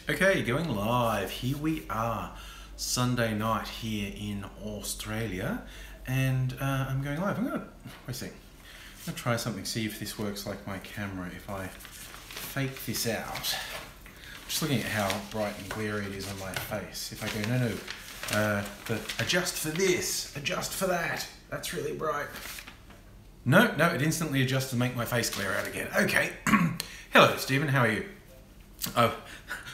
Okay, going live. Here we are, Sunday night here in Australia, and I'm going live. I'm gonna try something, see if this works like my camera. If I fake this out, just looking at how bright and glary it is on my face. If I go no, adjust for this, adjust for that. That's really bright. No, it instantly adjusts to make my face glare out again. Okay. Hello, Stephen. How are you? Oh,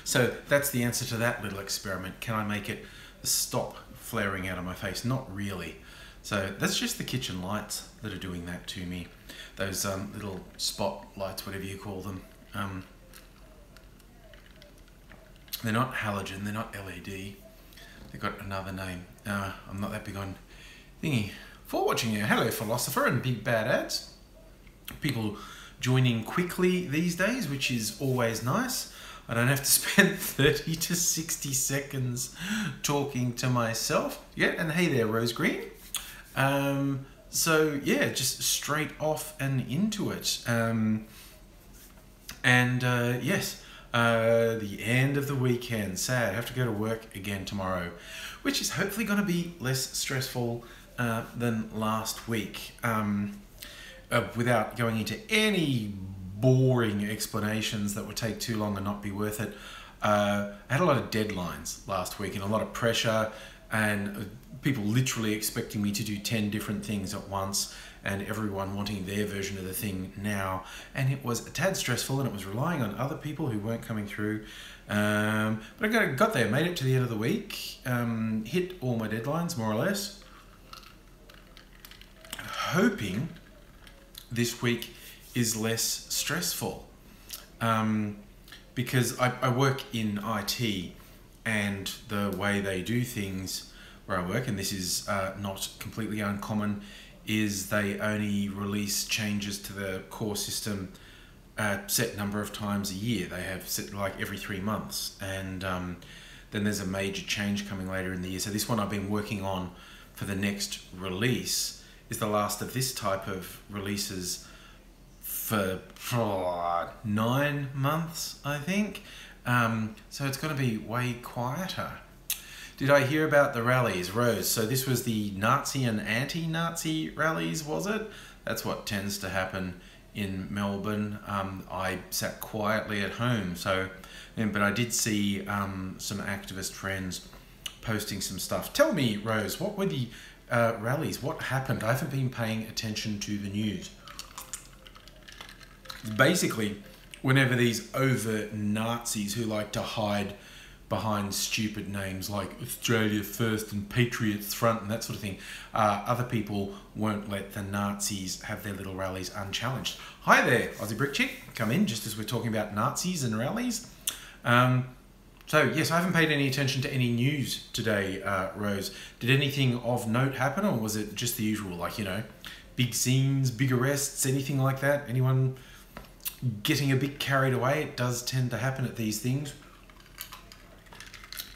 so that's the answer to that little experiment. Can I make it stop flaring out of my face? Not really. So that's just the kitchen lights that are doing that to me. Those little spot lights, whatever you call them. They're not halogen, they're not LED. They've got another name. I'm not that big on thingy. For watching you. Hello, philosopher and big bad ads. People joining quickly these days, which is always nice. I don't have to spend 30 to 60 seconds talking to myself. Yeah, and hey there, Rose Green. So yeah, just straight off and into it. Yes, the end of the weekend. Sad, I have to go to work again tomorrow, which is hopefully going to be less stressful than last week. Without going into any boring explanations that would take too long and not be worth it. I had a lot of deadlines last week and a lot of pressure and people literally expecting me to do 10 different things at once and everyone wanting their version of the thing now. And it was a tad stressful and it was relying on other people who weren't coming through. But I got there, made it to the end of the week, hit all my deadlines more or less. Hoping this week is less stressful because I work in IT and the way they do things where I work, and this is not completely uncommon, is they only release changes to the core system a set number of times a year. They have set like every 3 months, and then there's a major change coming later in the year. So this one I've been working on for the next release is the last of this type of releases for 9 months, I think. So it's going to be way quieter. Did I hear about the rallies, Rose? So this was the Nazi and anti-Nazi rallies, was it? That's what tends to happen in Melbourne. I sat quietly at home, but I did see some activist friends posting some stuff. Tell me, Rose, what were the rallies? What happened? I haven't been paying attention to the news. Basically, whenever these overt Nazis who like to hide behind stupid names like Australia First and Patriots Front and that sort of thing, other people won't let the Nazis have their little rallies unchallenged. Hi there, Aussie Brick Chick. Come in just as we're talking about Nazis and rallies. So yes, I haven't paid any attention to any news today, Rose. Did anything of note happen, or was it just the usual, like, you know, big scenes, big arrests, anything like that? Anyone getting a bit carried away? It does tend to happen at these things.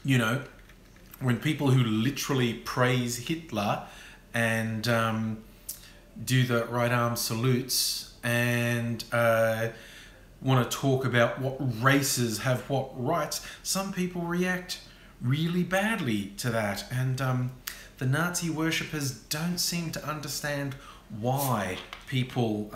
You know, when people who literally praise Hitler and do the right arm salutes and want to talk about what races have what rights, some people react really badly to that. And the Nazi worshippers don't seem to understand why people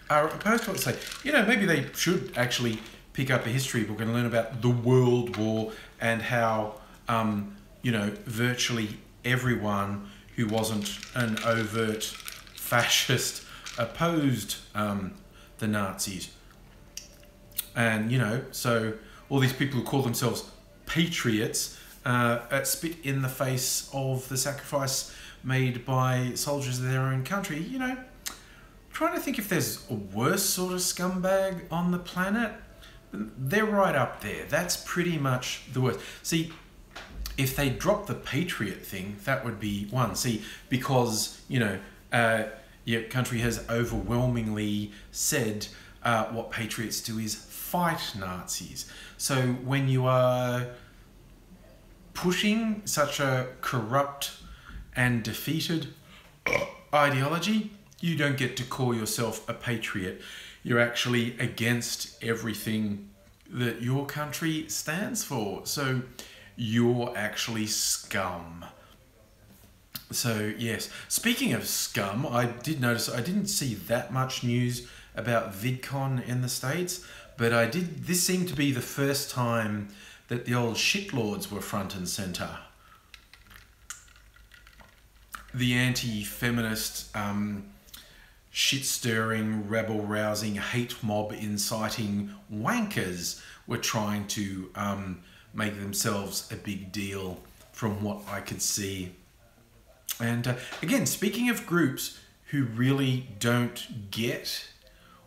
are opposed to it. Say, you know, maybe they should actually pick up a history book and learn about the World War and how, you know, virtually everyone who wasn't an overt fascist opposed the Nazis. And, you know, so all these people who call themselves patriots spit in the face of the sacrifice made by soldiers of their own country. You know, trying to think if there's a worse sort of scumbag on the planet. They're right up there. That's pretty much the worst. See, if they drop the patriot thing, that would be one. See, because, you know, your country has overwhelmingly said what patriots do is fight Nazis. So when you are pushing such a corrupt and defeated ideology, you don't get to call yourself a patriot. You're actually against everything that your country stands for. So you're actually scum. So yes, speaking of scum, I did notice I didn't see that much news about VidCon in the States, but I did. This seemed to be the first time that the old shitlords were front and center. The anti-feminist, shit-stirring, rebel-rousing, hate mob inciting wankers were trying to make themselves a big deal from what I could see. And again, speaking of groups who really don't get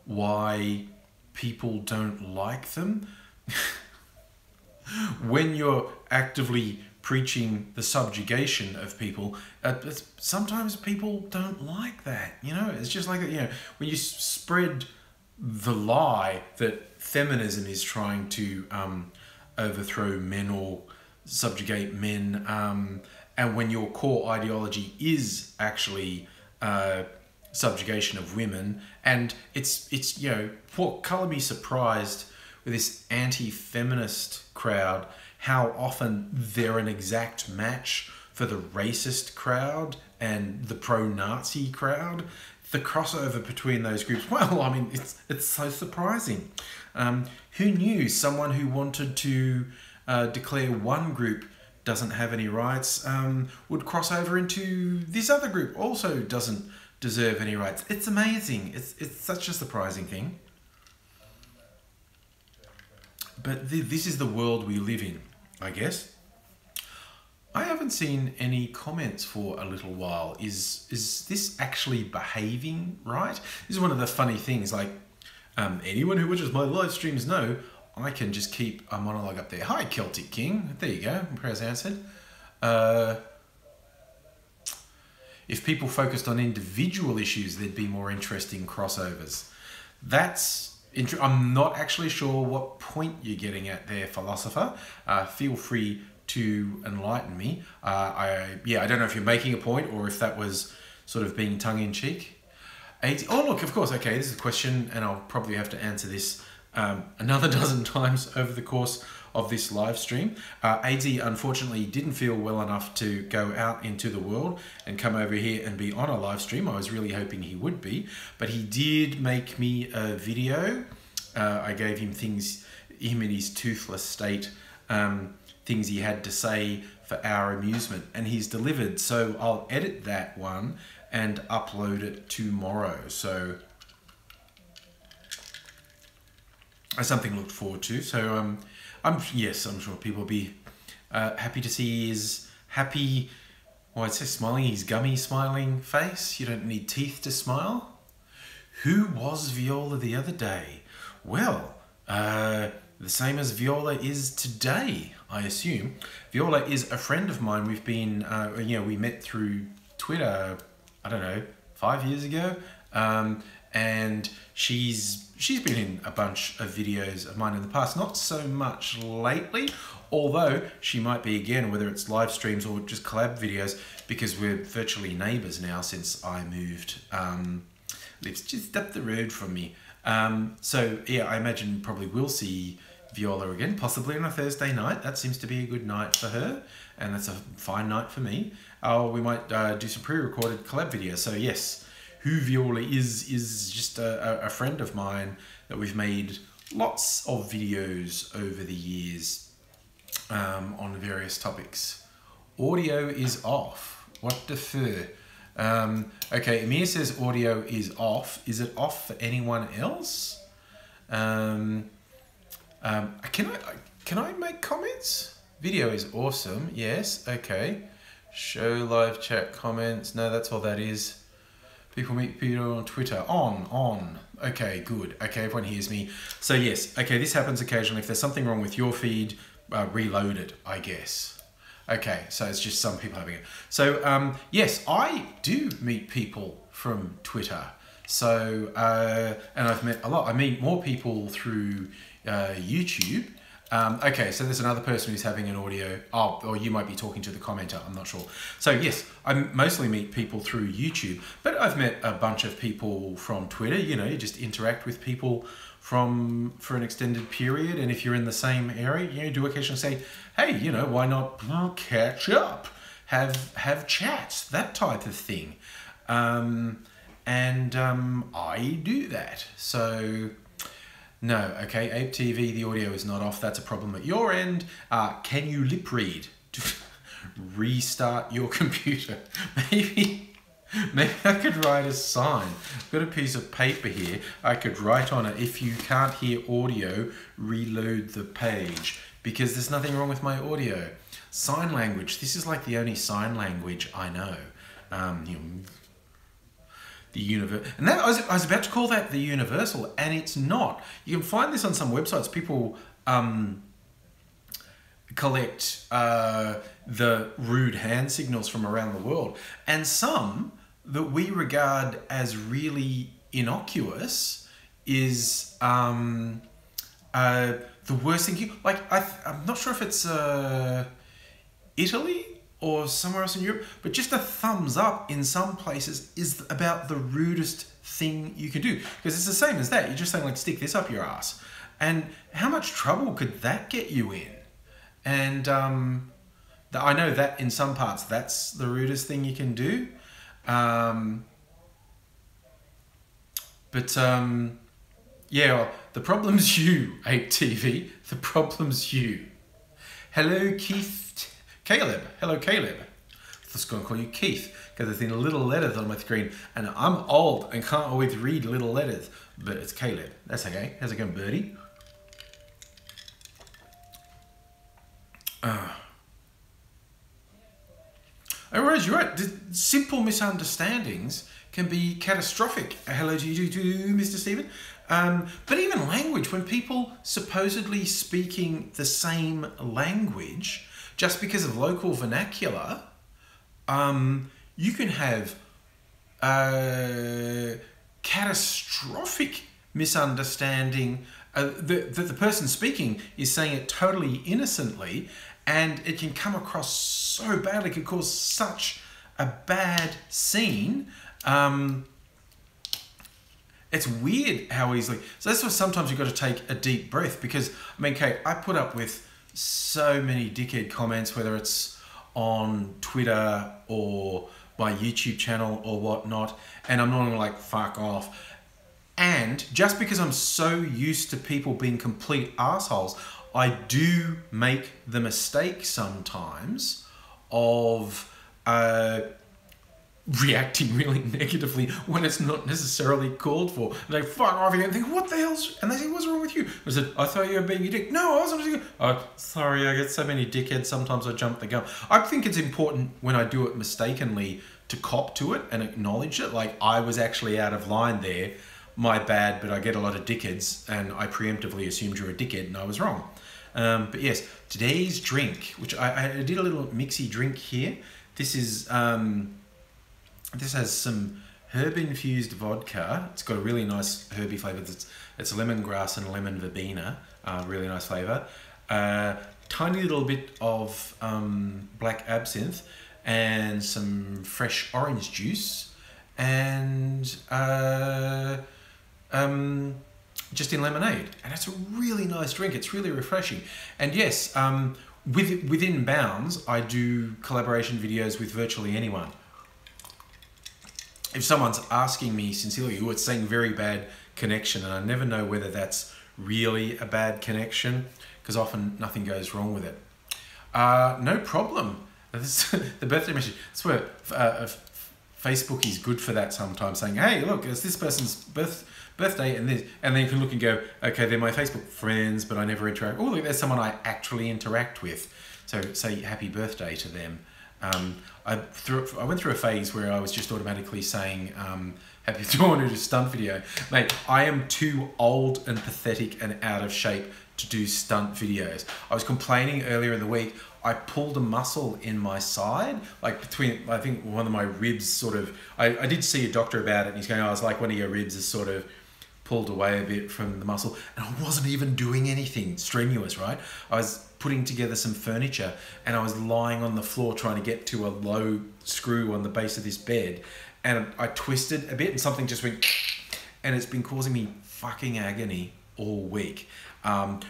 why people don't like them, when you're actively preaching the subjugation of people, sometimes people don't like that. You know, it's just like, you know, when you spread the lie that feminism is trying to overthrow men or subjugate men, and when your core ideology is actually subjugation of women, and it's you know, what colour me surprised with this anti-feminist crowd, how often they're an exact match for the racist crowd and the pro-Nazi crowd. The crossover between those groups, well, I mean, it's so surprising. Who knew someone who wanted to declare one group doesn't have any rights would cross over into this other group also doesn't deserve any rights? It's amazing. It's such a surprising thing. But this is the world we live in, I guess. I haven't seen any comments for a little while. Is this actually behaving right? This is one of the funny things, like anyone who watches my live streams know I can just keep a monologue up there. Hi, Celtic King. There you go. Prayers answered. If people focused on individual issues, there'd be more interesting crossovers. I'm not actually sure what point you're getting at there, philosopher. Feel free to enlighten me. I don't know if you're making a point or if that was sort of being tongue-in-cheek. Oh, look, of course. Okay, this is a question, and I'll probably have to answer this another dozen times over the course of this live stream. AZ unfortunately didn't feel well enough to go out into the world and come over here and be on a live stream. I was really hoping he would be, but he did make me a video. I gave him him in his toothless state, things he had to say for our amusement, and he's delivered. So I'll edit that one and upload it tomorrow. So something to look forward to. So I'm sure people will be happy to see his happy, well, I'd say smiling, his gummy smiling face. You don't need teeth to smile. Who was Viola the other day? Well, the same as Viola is today, I assume. Viola is a friend of mine. We've been, we met through Twitter, I don't know, 5 years ago. And she's been in a bunch of videos of mine in the past, not so much lately, although she might be again, whether it's live streams or just collab videos, because we're virtually neighbours now since I moved. Lives just up the road from me. So yeah, I imagine probably we'll see Viola again, possibly on a Thursday night. That seems to be a good night for her, and that's a fine night for me. We might do some pre-recorded collab videos. So yes, who Viola is just a friend of mine that we've made lots of videos over the years on various topics. Audio is off. What the fur? Okay, Amir says audio is off. Is it off for anyone else? Can I make comments? Video is awesome. Yes. Okay. Show live chat comments. No, that's all that is. People meet people on Twitter. On. Okay, good. Okay, everyone hears me. So yes, okay, this happens occasionally. If there's something wrong with your feed, reload it, I guess. Okay, so it's just some people having it. So yes, I do meet people from Twitter. So, and I've met a lot. I meet more people through YouTube. Okay, so there's another person who's having an audio. Oh, or you might be talking to the commenter. I'm not sure. So yes, I mostly meet people through YouTube, but I've met a bunch of people from Twitter. You know, you just interact with people for an extended period, and if you're in the same area, you know, do occasionally say, hey, you know, why not catch up, have chats, that type of thing, I do that. So. No, okay, Ape TV, the audio is not off. That's a problem at your end. Can you lip read? Restart your computer. Maybe I could write a sign. I've got a piece of paper here. I could write on it, if you can't hear audio, reload the page. Because there's nothing wrong with my audio. Sign language. This is like the only sign language I know. The universe, and that I was about to call that the universal, and it's not. You can find this on some websites. People collect the rude hand signals from around the world, and some that we regard as really innocuous is the worst thing. Like I'm not sure if it's Italy or somewhere else in Europe, but just a thumbs up in some places is about the rudest thing you can do. Because it's the same as that. You're just saying, like, stick this up your ass. And how much trouble could that get you in? And I know that in some parts, that's the rudest thing you can do. Yeah, well, the problem's you, Ape TV. The problem's you. Hello, Caleb. Hello, Caleb. I'm just going to call you Keith because there's in little letters on my screen, and I'm old and can't always read little letters, but it's Caleb. That's okay. How's it going, birdie? Oh, Rose, you're right. Simple misunderstandings can be catastrophic. Hello to you too, Mr. Stephen. But even language, when people supposedly speaking the same language, just because of local vernacular, you can have catastrophic misunderstanding. The person speaking is saying it totally innocently, and it can come across so badly, it could cause such a bad scene. It's weird how easily. So that's why sometimes you've got to take a deep breath, because, I mean, Kate, I put up with so many dickhead comments, whether it's on Twitter or my YouTube channel or whatnot, and I'm not gonna like fuck off. And just because I'm so used to people being complete assholes, I do make the mistake sometimes of reacting really negatively when it's not necessarily called for. And they fuck off again and think, what the hell's... And they say, what's wrong with you? I said, I thought you were being a dick. No, I wasn't. Oh, sorry, I get so many dickheads, sometimes I jump the gun. I think it's important when I do it mistakenly to cop to it and acknowledge it. Like, I was actually out of line there. My bad, but I get a lot of dickheads, and I preemptively assumed you're a dickhead, and I was wrong. But yes, today's drink, which I did a little mixy drink here. This is... This has some herb-infused vodka. It's got a really nice herby flavour. It's lemongrass and lemon verbena. Really nice flavour. Tiny little bit of black absinthe and some fresh orange juice, and just in lemonade. And it's a really nice drink. It's really refreshing. And yes, within bounds, I do collaboration videos with virtually anyone. If someone's asking me sincerely, oh, it's saying very bad connection, and I never know whether that's really a bad connection, because often nothing goes wrong with it. No problem. The birthday message. That's where Facebook is good for that sometimes, saying, hey, look, it's this person's birthday and this, and then you can look and go, okay, they're my Facebook friends, but I never interact. Oh, look, there's someone I actually interact with. So say happy birthday to them. I went through a phase where I was just automatically saying, happy to want to do a stunt video. Mate, I am too old and pathetic and out of shape to do stunt videos. I was complaining earlier in the week, I pulled a muscle in my side, like between, I think one of my ribs sort of, I did see a doctor about it, and he's going, oh, it's like one of your ribs is sort of pulled away a bit from the muscle, and I wasn't even doing anything strenuous, right? I was putting together some furniture, and I was lying on the floor trying to get to a low screw on the base of this bed, and I twisted a bit and something just went, and it's been causing me fucking agony all week.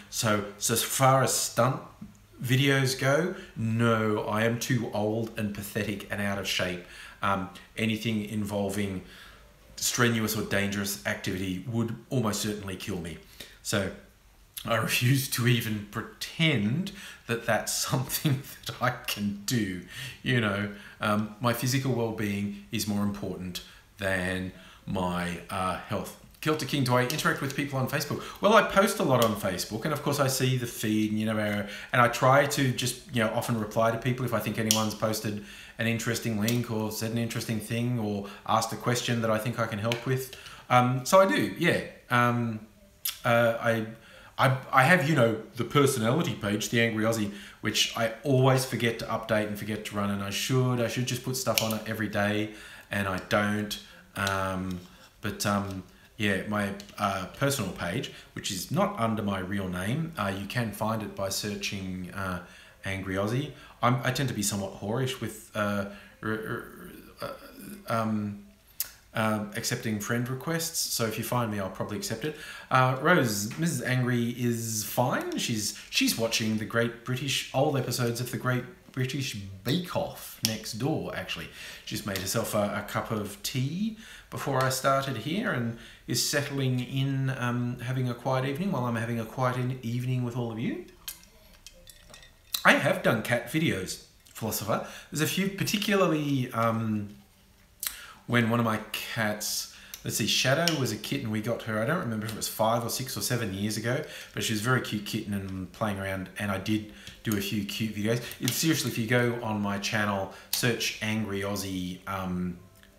So as far as stunt videos go, no, I am too old and pathetic and out of shape. Anything involving strenuous or dangerous activity would almost certainly kill me. So I refuse to even pretend that that's something that I can do. You know, my physical well-being is more important than my health. Kilter King, do I interact with people on Facebook? Well, I post a lot on Facebook, and of course I see the feed, you know, and I try to just, you know, often reply to people if I think anyone's posted an interesting link or said an interesting thing or asked a question that I think I can help with. So I do, yeah. I have, you know, the personality page, the Angry Aussie, which I always forget to update and forget to run, and I should just put stuff on it every day, and I don't. Yeah, my personal page, which is not under my real name, you can find it by searching Angry Aussie. I tend to be somewhat whorish with accepting friend requests, so if you find me, I'll probably accept it. Rose, Mrs. Angry is fine. She's watching the great British old episodes of the Great British Bake Off next door, actually. She's made herself a cup of tea before I started here and is settling in, having a quiet evening while I'm having a quiet evening with all of you. I have done cat videos, Philosopher. There's a few, particularly when one of my cats, let's see, Shadow was a kitten. We got her, I don't remember if it was 5 or 6 or 7 years ago, but she was a very cute kitten and playing around, and I did do a few cute videos. It's seriously, if you go on my channel, search Angry Aussie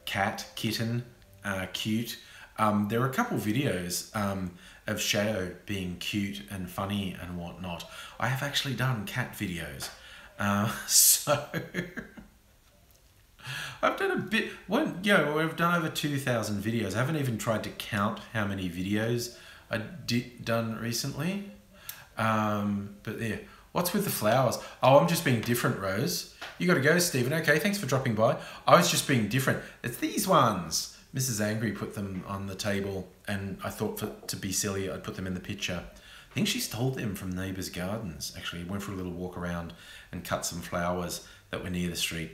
cat, kitten, cute. There are a couple videos of Shadow being cute and funny and whatnot. I have actually done cat videos. So I've done a bit, I've done over 2,000 videos. I haven't even tried to count how many videos I done recently. But yeah, what's with the flowers? Oh, I'm just being different, Rose. You got to go, Stephen. Okay, thanks for dropping by. I was just being different. It's these ones. Mrs. Angry put them on the table, and I thought to be silly, I'd put them in the picture. I think she stole them from neighbours' gardens, actually. Went for a little walk around and cut some flowers that were near the street.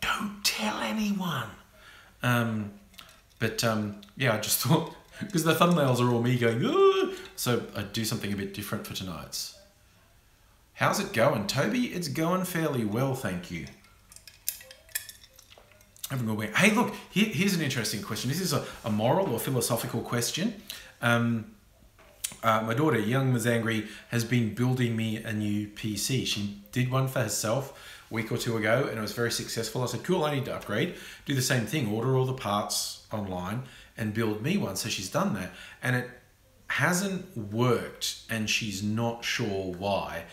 Don't tell anyone. Yeah, I just thought, because the thumbnails are all me going, "Ugh," so I'd do something a bit different for tonight's. How's it going, Toby? It's going fairly well, thank you. Having a week. Hey, look, here's an interesting question. This is a moral or philosophical question. My daughter, young Ms. Angry, has been building me a new PC. She did one for herself a week or two ago, and it was very successful. I said, cool, I need to upgrade. Do the same thing, order all the parts online and build me one. So she's done that, and it hasn't worked, and she's not sure why.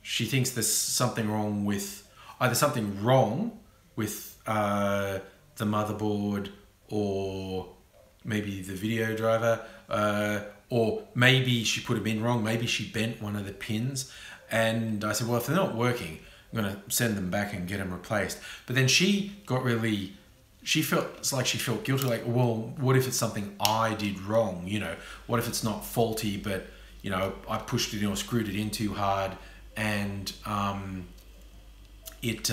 She thinks there's something wrong with, either something wrong with the motherboard, or maybe the video driver, or maybe she put them in wrong, maybe she bent one of the pins. And I said, well, if they're not working, I'm going to send them back and get them replaced. But then she got really, she felt guilty, like, well, what if it's something I did wrong? You know, what if it's not faulty, but, you know, I pushed it in or screwed it in too hard, and it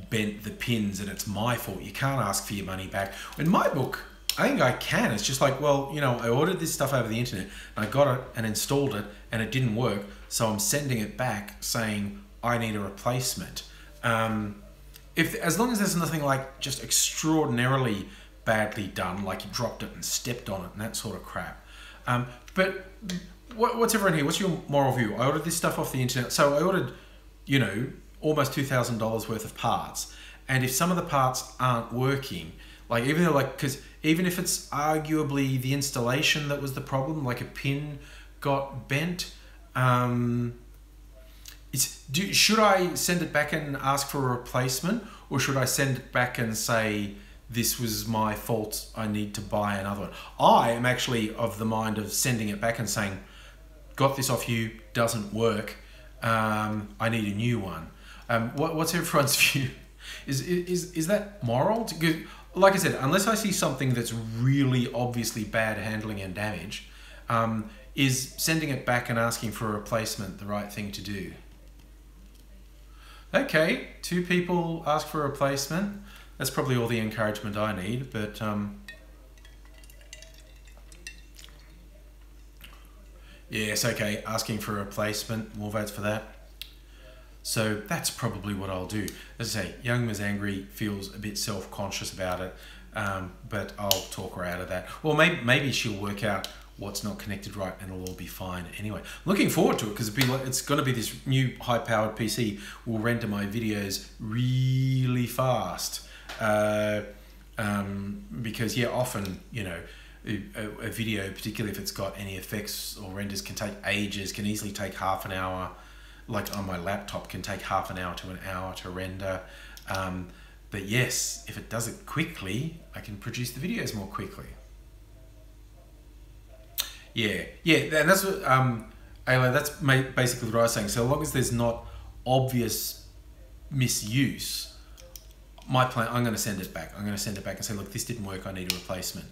bent the pins, and it's my fault. You can't ask for your money back. In my book, I think I can. It's just like, well, you know, I ordered this stuff over the internet, and I got it and installed it, and it didn't work, so I'm sending it back saying I need a replacement. As long as there's nothing like just extraordinarily badly done, like you dropped it and stepped on it and that sort of crap. But what's everyone here? What's your moral view? I ordered this stuff off the internet, so I ordered, you know, almost $2,000 worth of parts, and if some of the parts aren't working, like because even if it's arguably the installation that was the problem, like a pin got bent, should I send it back and ask for a replacement, or should I send it back and say this was my fault, I need to buy another one. I am actually of the mind of sending it back and saying, got this off you, doesn't work, I need a new one. What's everyone's view? Is that moral? Like I said, unless I see something that's really obviously bad handling and damage, is sending it back and asking for a replacement the right thing to do? Okay, 2 people ask for a replacement. That's probably all the encouragement I need, but yes, okay, asking for a replacement, more votes for that. So that's probably what I'll do. As I say, young Ms. Angry feels a bit self-conscious about it, but I'll talk her out of that. Well, maybe she'll work out what's not connected right and it'll all be fine anyway. Looking forward to it, because it's going to be this new high-powered PC will render my videos really fast. Because yeah, often, you know, a video, particularly if it's got any effects or renders, can take ages, can easily take half an hour. Like on my laptop, can take half an hour to an hour to render. But yes, if it does it quickly, I can produce the videos more quickly. Yeah, and that's what, Ayla, that's basically what I was saying. So long as there's not obvious misuse, my plan, I'm going to send it back. I'm going to send it back and say, look, this didn't work, I need a replacement.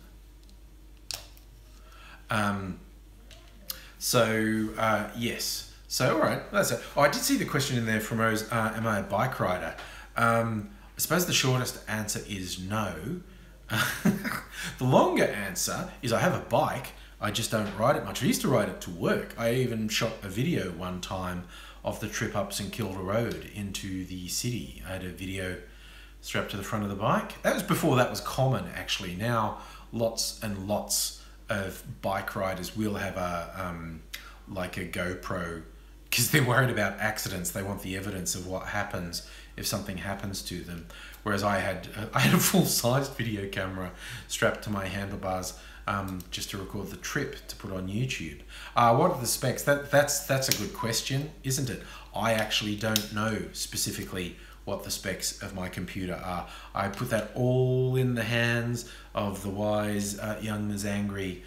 Yes. So, all right, that's it. Oh, I did see the question in there from Rose, am I a bike rider? I suppose the shortest answer is no. The longer answer is I have a bike, I just don't ride it much. I used to ride it to work. I even shot a video one time of the trip up St Kilda Road into the city. I had a video strapped to the front of the bike. That was before that was common, actually. Now, lots and lots of bike riders will have like a GoPro, because they're worried about accidents. They want the evidence of what happens if something happens to them. Whereas I had a full-sized video camera strapped to my handlebars just to record the trip to put on YouTube. What are the specs? That's a good question, isn't it? I actually don't know specifically what the specs of my computer are. I put that all in the hands of the wise young Ms. Angry.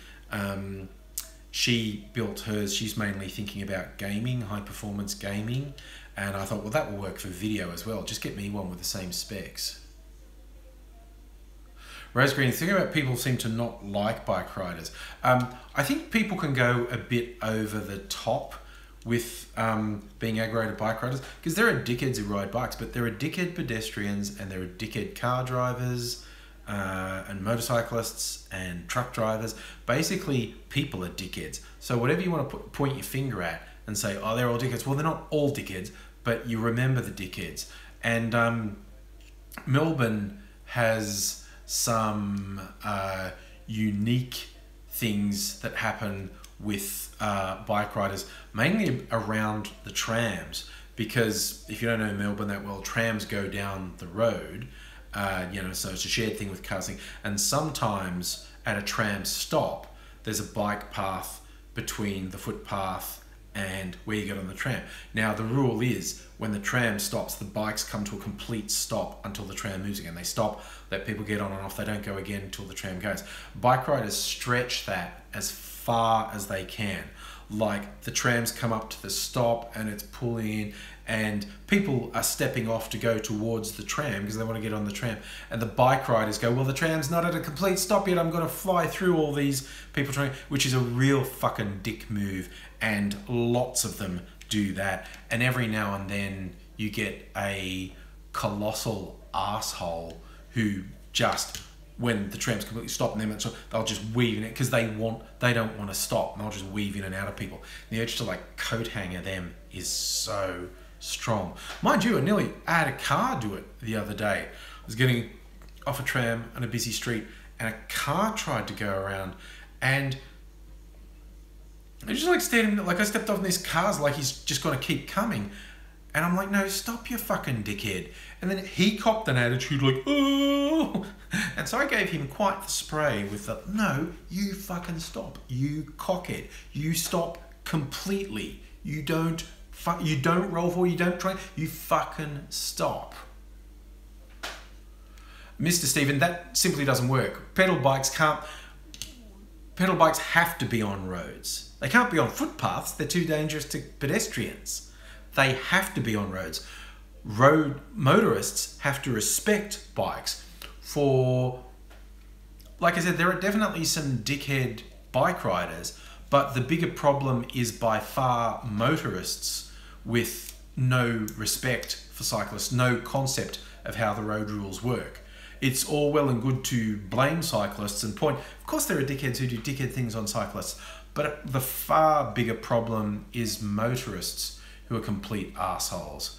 She built hers. She's mainly thinking about gaming, high performance gaming. And I thought, well, that will work for video as well. Just get me one with the same specs. Rose Green, the thing about people seem to not like bike riders. I think people can go a bit over the top with being aggravated bike riders, because there are dickheads who ride bikes, but there are dickhead pedestrians and there are dickhead car drivers and motorcyclists and truck drivers. Basically, people are dickheads. So whatever you want to point your finger at and say, oh, they're all dickheads. Well, they're not all dickheads, but you remember the dickheads. And Melbourne has some unique things that happen with bike riders, mainly around the trams, because if you don't know Melbourne that well, trams go down the road, you know, so it's a shared thing with cars, and sometimes at a tram stop, there's a bike path between the footpath and where you get on the tram. Now, the rule is when the tram stops, the bikes come to a complete stop until the tram moves again. They stop, let people get on and off. They don't go again until the tram goes. Bike riders stretch that as far as they can. Like the trams come up to the stop and it's pulling in, and people are stepping off to go towards the tram because they want to get on the tram. And the bike riders go, well, the tram's not at a complete stop yet. I'm going to fly through all these people trying, which is a real fucking dick move. And lots of them do that. And every now and then you get a colossal asshole who just, when the tram's completely stopped, and they'll just weave in it because they don't want to stop, and they'll just weave in and out of people. The urge to like coat hanger them is so strong. Mind you, I had a car do it the other day. I was getting off a tram on a busy street, and a car tried to go around, and I just like standing, like I stepped off in this car's like he's just going to keep coming. And I'm like, no, stop, you fucking dickhead. And then he copped an attitude like, oh. And so I gave him quite the spray with the, no, you fucking stop. You cockhead. You stop completely. You don't roll forward. You don't try. You fucking stop. Mr. Stephen, that simply doesn't work. Pedal bikes have to be on roads. They can't be on footpaths. They're too dangerous to pedestrians. They have to be on roads. Road motorists have to respect bikes. Like I said, there are definitely some dickhead bike riders, but the bigger problem is by far motorists with no respect for cyclists, no concept of how the road rules work. It's all well and good to blame cyclists and point. Of course, there are dickheads who do dickhead things on cyclists, but the far bigger problem is motorists who are complete assholes.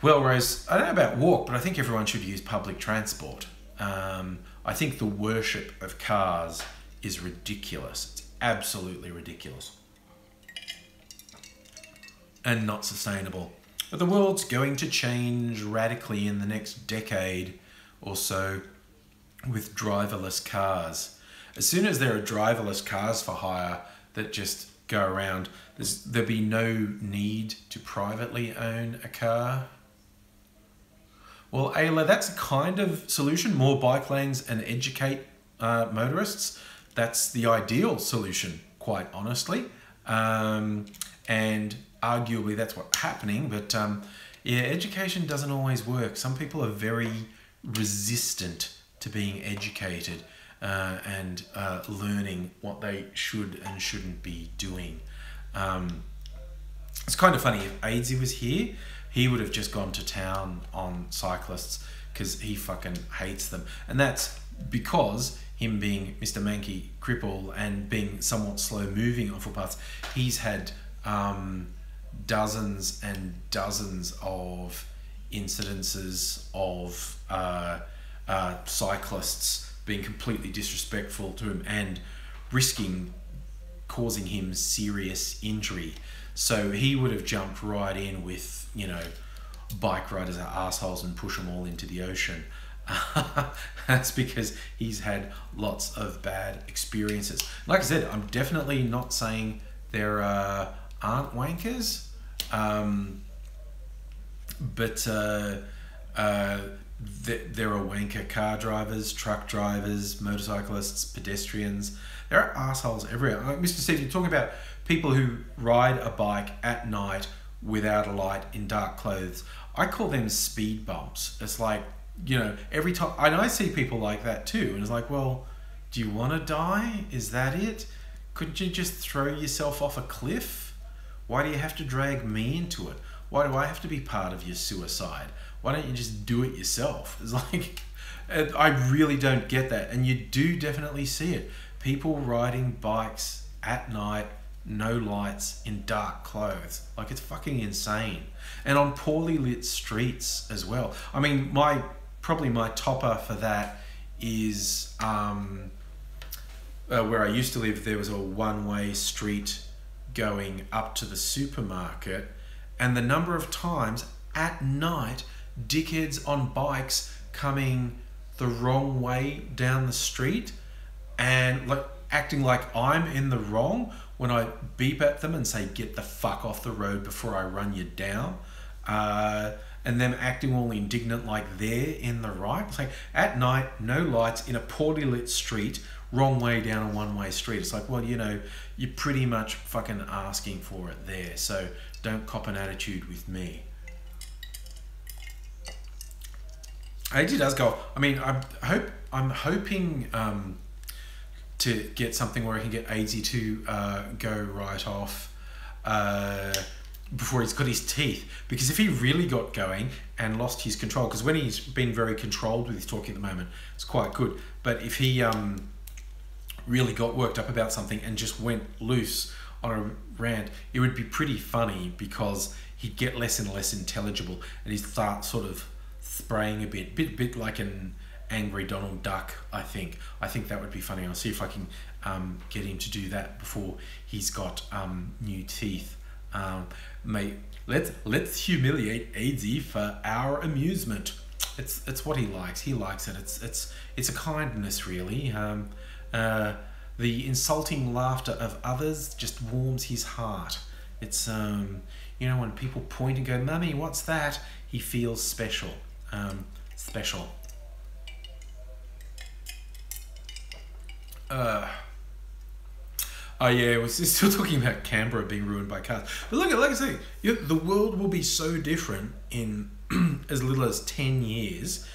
Well, Rose, I don't know about walk, but I think everyone should use public transport. I think the worship of cars is ridiculous. It's absolutely ridiculous. And not sustainable. But the world's going to change radically in the next decade or so with driverless cars. As soon as there are driverless cars for hire that just go around, there'll be no need to privately own a car. Well, Ayla, that's a kind of solution. More bike lanes and educate motorists. That's the ideal solution, quite honestly. And arguably that's what's happening, but yeah, education doesn't always work. Some people are very resistant to being educated and learning what they should and shouldn't be doing. It's kind of funny, if Aidsy was here, he would have just gone to town on cyclists because he fucking hates them. And that's because him being Mr. Manky Cripple and being somewhat slow moving on footpaths, he's had dozens and dozens of incidences of cyclists being completely disrespectful to him and causing him serious injury. So he would have jumped right in with, you know, bike riders are assholes and push them all into the ocean. That's because he's had lots of bad experiences. Like I said, I'm definitely not saying there aren't wankers, but there are wanker car drivers, truck drivers, motorcyclists, pedestrians. There are assholes everywhere. Like Mr. Steve, you're talking about people who ride a bike at night without a light in dark clothes. I call them speed bumps. It's like, you know, every time, and I see people like that too, and it's like, well, do you want to die? Is that it? Couldn't you just throw yourself off a cliff? Why do you have to drag me into it? Why do I have to be part of your suicide? Why don't you just do it yourself? It's like, I really don't get that. And you do definitely see it. People riding bikes at night, no lights, in dark clothes. Like, it's fucking insane. And on poorly lit streets as well. I mean, probably my topper for that is where I used to live. There was a one-way street going up to the supermarket, and the number of times at night dickheads on bikes coming the wrong way down the street and like acting like I'm in the wrong when I beep at them and say, get the fuck off the road before I run you down, and them acting all indignant like they're in the right. It's like, at night, no lights, in a poorly lit street, wrong way down a one-way street. It's like, well, you know, you're pretty much fucking asking for it there, so don't cop an attitude with me. AG does go. I mean, I'm hoping to get something where I can get AZ to go right off before he's got his teeth. Because if he really got going and lost his control, because when he's been very controlled with his talking at the moment, it's quite good. But if he really got worked up about something and just went loose on a rant, it would be pretty funny because he'd get less and less intelligible and he'd start sort of spraying a bit like an angry Donald Duck. I think that would be funny. I'll see if I can get him to do that before he's got new teeth. Mate, let's humiliate AZ for our amusement. It's what he likes. He likes it. It's a kindness, really. The insulting laughter of others just warms his heart. It's you know, when people point and go, "Mummy, what's that?" He feels special. Special. Oh yeah, we're still talking about Canberra being ruined by cars. But look, like I say, the world will be so different in as little as 10 years.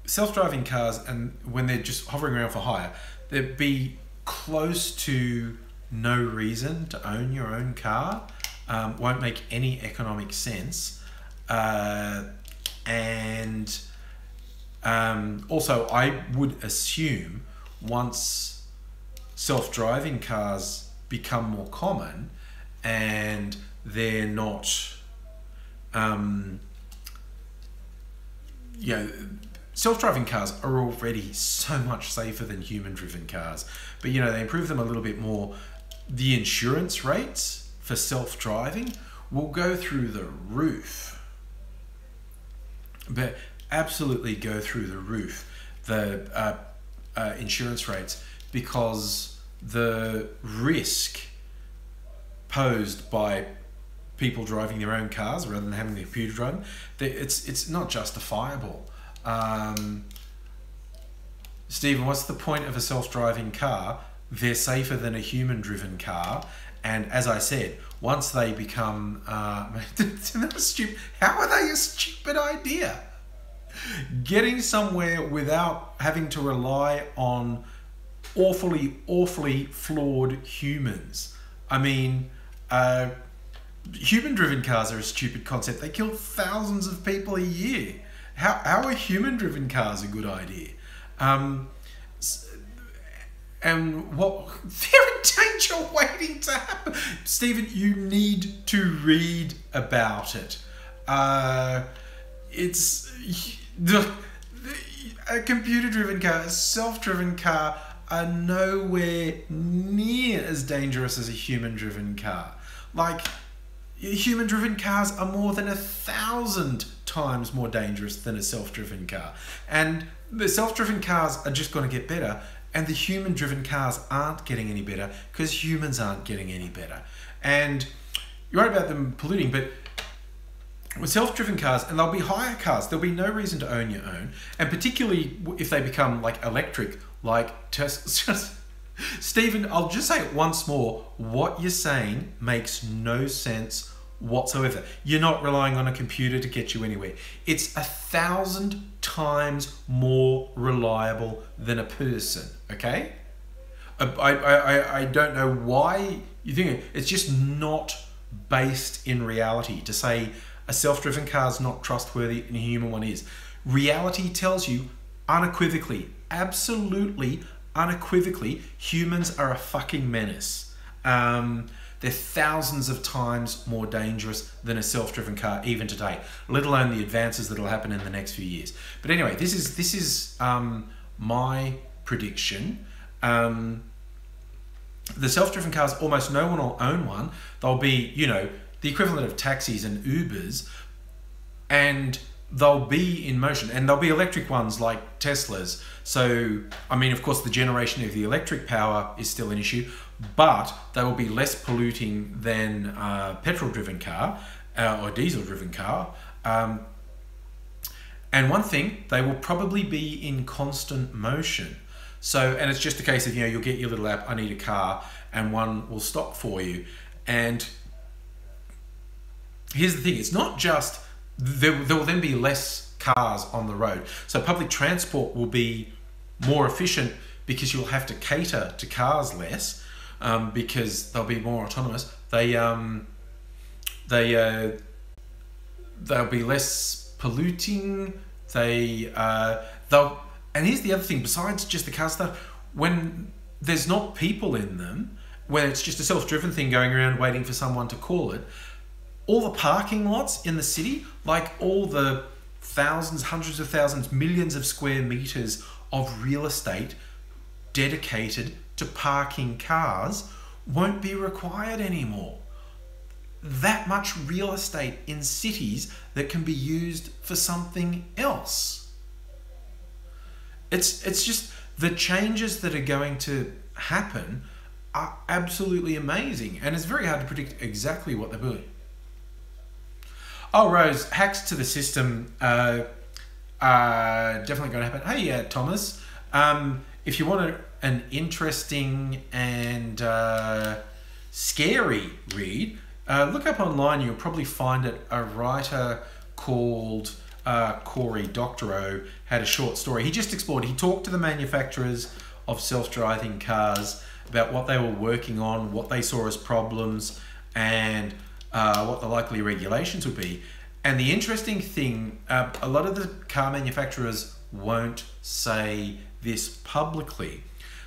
Self-driving cars, and when they're just hovering around for hire, there'd be close to no reason to own your own car. Won't make any economic sense. And also, I would assume once self-driving cars become more common and they're not, self-driving cars are already so much safer than human-driven cars, but they improve them a little bit more. The insurance rates for self-driving will go through the roof, but absolutely go through the roof, the insurance rates, because the risk posed by people driving their own cars rather than having the computer driving, it's not justifiable. Stephen, what's the point of a self-driving car? They're safer than a human-driven car, and as I said, once they become stupid, how are they a stupid idea? Getting somewhere without having to rely on awfully flawed humans. I mean, human-driven cars are a stupid concept. They kill thousands of people a year. How are human-driven cars a good idea? And what they're in danger waiting to happen. Stephen, you need to read about it. It's a computer-driven car, a self-driven car are nowhere near as dangerous as a human-driven car. Like, human-driven cars are more than 1,000 times more dangerous than a self-driven car. And the self-driven cars are just going to get better, and the human-driven cars aren't getting any better because humans aren't getting any better. And you're right about them polluting, but with self-driven cars, and they'll be hire cars, there'll be no reason to own your own, and particularly if they become like electric, like Tesla. Stephen, I'll just say it once more. What you're saying makes no sense whatsoever. You're not relying on a computer to get you anywhere. It's 1,000 times more reliable than a person, okay? I don't know why you think it. It's just not based in reality to say a self-driven car is not trustworthy and a human one is. Reality tells you unequivocally, absolutely unequivocally, humans are a fucking menace. They're thousands of times more dangerous than a self-driven car even today, let alone the advances that will happen in the next few years. But anyway, this is my prediction. The self-driven cars, almost no one will own one. They'll be, the equivalent of taxis and Ubers, and they'll be in motion, and they'll be electric ones like Teslas. So, I mean, of course, the generation of the electric power is still an issue, but they will be less polluting than a petrol-driven car or diesel-driven car. And one thing, they will probably be in constant motion. So, and it's just a case of, you'll get your little app, I need a car, and one will stop for you. And here's the thing, it's not just, there will then be less cars on the road. So public transport will be more efficient because you'll have to cater to cars less, because they'll be more autonomous. They'll be less polluting. And here's the other thing, besides just the car stuff, when there's not people in them, when it's just a self-driven thing going around waiting for someone to call it, all the parking lots in the city, like all the thousands, hundreds of thousands, millions of square meters of real estate dedicated to parking cars, won't be required anymore. That much real estate in cities that can be used for something else. It's just the changes that are going to happen are absolutely amazing, and it's very hard to predict exactly what they're doing. Oh, Rose, hacks to the system are definitely going to happen. Hey, Thomas, if you want an interesting and scary read, look up online. You'll probably find it. A writer called Cory Doctorow had a short story. He just explored. He talked to the manufacturers of self-driving cars about what they were working on, what they saw as problems, and what the likely regulations would be. And the interesting thing, a lot of the car manufacturers won't say this publicly,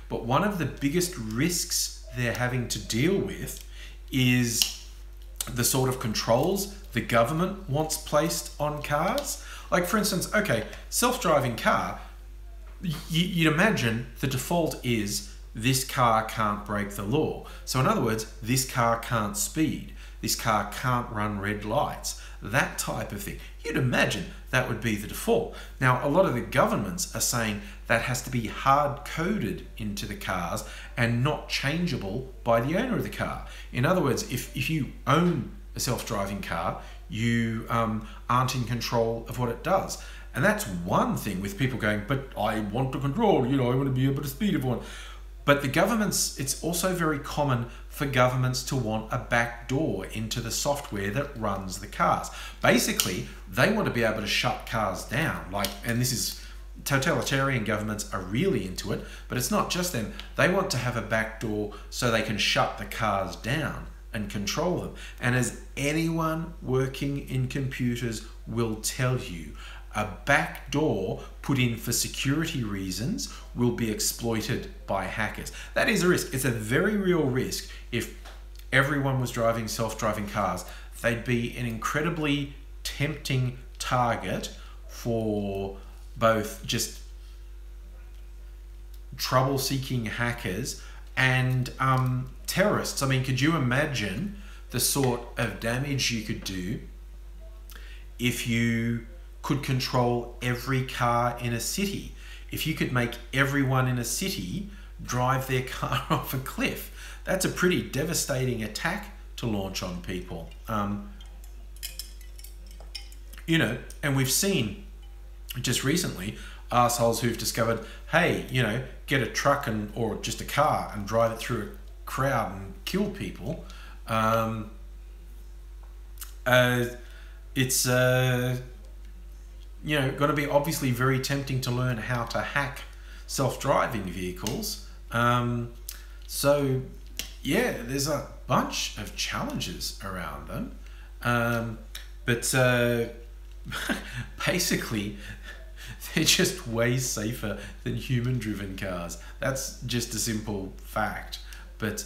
but one of the biggest risks they're having to deal with is the sort of controls the government wants placed on cars. Like, for instance, okay, self-driving car, you'd imagine the default is this car can't break the law. So in other words, this car can't speed, this car can't run red lights, that type of thing. You'd imagine that would be the default. Now, a lot of the governments are saying that has to be hard-coded into the cars and not changeable by the owner of the car. In other words, if you own a self-driving car, you aren't in control of what it does. And that's one thing with people going, but I want to control, you know, I want to be able to speed everyone. But the governments, it's also very common for governments to want a back door into the software that runs the cars. Basically, they want to be able to shut cars down. Like, and this is, totalitarian governments are really into it, but it's not just them. They want to have a back door so they can shut the cars down and control them. And as anyone working in computers will tell you, a back door put in for security reasons will be exploited by hackers. That is a risk. It's a very real risk. If everyone was driving self-driving cars, they'd be an incredibly tempting target for both just trouble-seeking hackers and terrorists. I mean, could you imagine the sort of damage you could do if you could control every car in a city? If you could make everyone in a city drive their car off a cliff, that's a pretty devastating attack to launch on people. You know, and we've seen just recently assholes who've discovered, hey, you know, get a truck or just a car and drive it through a crowd and kill people. It's you know, got to be obviously very tempting to learn how to hack self-driving vehicles. So yeah, there's a bunch of challenges around them. But basically, they're just way safer than human-driven cars. That's just a simple fact. But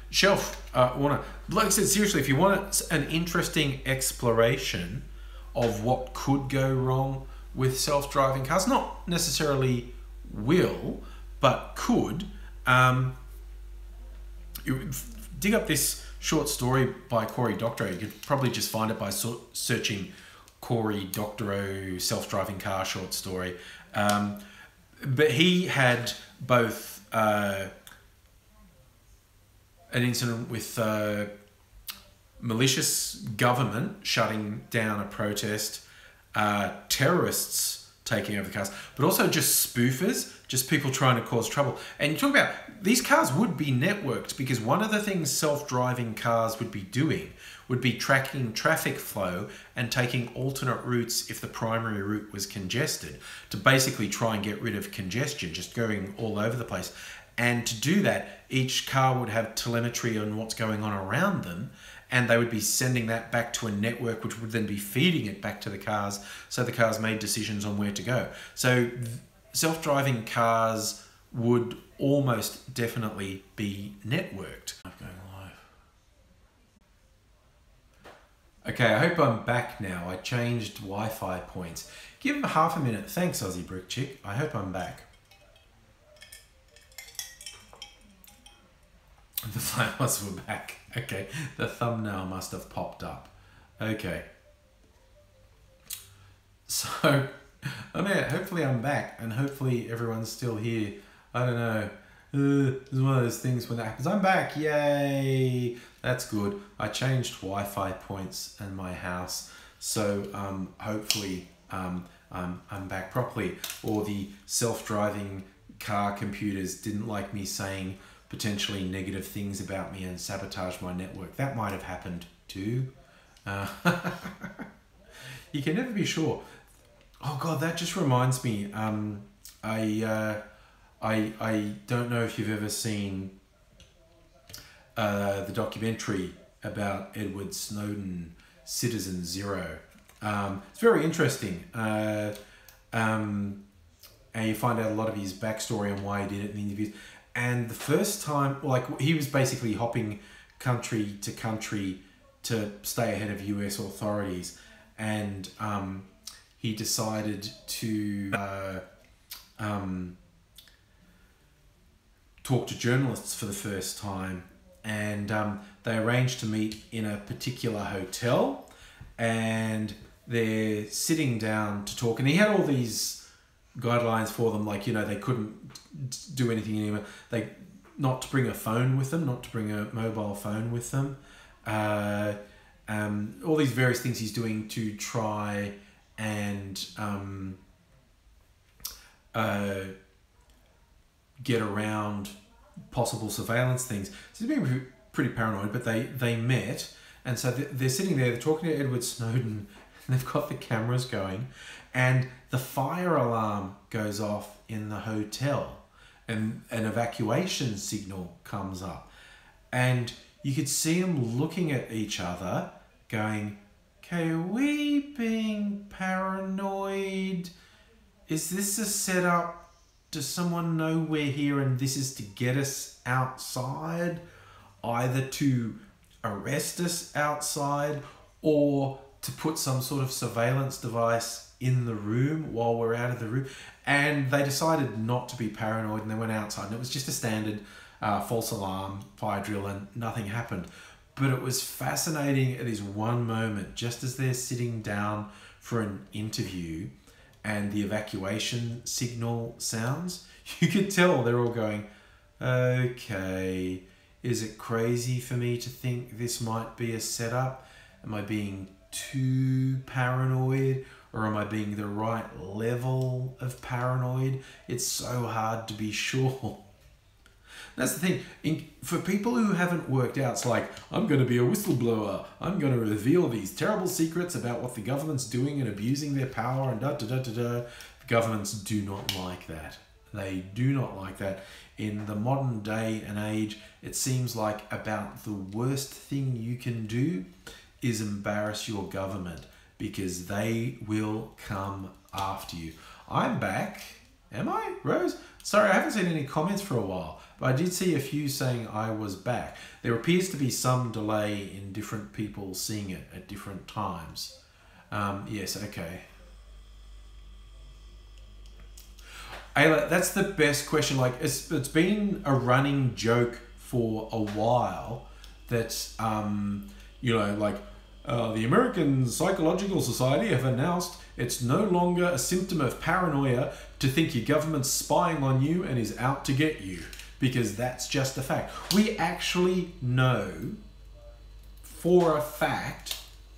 Shelf, like I said, seriously, if you want an interesting exploration of what could go wrong with self-driving cars, not necessarily will, but could, dig up this short story by Cory Doctorow. You could probably just find it by searching Cory Doctorow self-driving car short story. But he had both an incident with malicious government shutting down a protest, terrorists taking over the cars, but also just spoofers, just people trying to cause trouble. And you talk about, these cars would be networked, because one of the things self-driving cars would be doing would be tracking traffic flow and taking alternate routes if the primary route was congested, to basically try and get rid of congestion, just going all over the place. And to do that, each car would have telemetry on what's going on around them, and they would be sending that back to a network, which would then be feeding it back to the cars, so the cars made decisions on where to go. So self-driving cars would almost definitely be networked. I'm going live. Okay, I hope I'm back now. I changed Wi-Fi points. Give them half a minute. Thanks, Aussie Brick Chick. I hope I'm back. The flowers were back. Okay, the thumbnail must have popped up. Okay. So, I mean, hopefully I'm back, and hopefully everyone's still here. I don't know. It's one of those things when that happens. I'm back, yay! That's good. I changed Wi-Fi points in my house, So hopefully I'm back properly. Or the self-driving car computers didn't like me saying potentially negative things about me and sabotage my network. That might have happened too. You can never be sure. Oh God, that just reminds me. I don't know if you've ever seen the documentary about Edward Snowden, Citizen Zero. It's very interesting. And you find out a lot of his backstory and why he did it in the interviews. And the first time, like, he was basically hopping country to country to stay ahead of US authorities. And he decided to talk to journalists for the first time. And they arranged to meet in a particular hotel. And they're sitting down to talk. And he had all these guidelines for them, like, you know, they couldn't do anything anymore. Not to bring a phone with them, not to bring a mobile phone with them. All these various things he's doing to try and get around possible surveillance things. So he's being pretty paranoid, but they met, and so they're sitting there, they're talking to Edward Snowden, and they've got the cameras going, and the fire alarm goes off in the hotel, and an evacuation signal comes up, and you could see them looking at each other going, okay, are we being paranoid? Is this a setup? Does someone know we're here and this is to get us outside? Either to arrest us outside or to put some sort of surveillance device in the room while we're out of the room. And they decided not to be paranoid and they went outside. And it was just a standard false alarm, fire drill, and nothing happened. But it was fascinating at this one moment, just as they're sitting down for an interview and the evacuation signal sounds, you could tell they're all going, okay, is it crazy for me to think this might be a setup? Am I being too paranoid, or am I being the right level of paranoid? It's so hard to be sure. That's the thing. For people who haven't worked out, it's like, I'm going to be a whistleblower. I'm going to reveal these terrible secrets about what the government's doing and abusing their power and da-da-da-da-da. Governments do not like that. They do not like that. In the modern day and age, it seems like about the worst thing you can do is embarrass your government, because they will come after you. I'm back. Am I, Rose? Sorry, I haven't seen any comments for a while, but I did see a few saying I was back. There appears to be some delay in different people seeing it at different times. Yes, okay. Ayla, that's the best question. Like, it's been a running joke for a while that, you know, like, the American Psychological Society have announced it's no longer a symptom of paranoia to think your government's spying on you and is out to get you, because that's just a fact. We actually know for a fact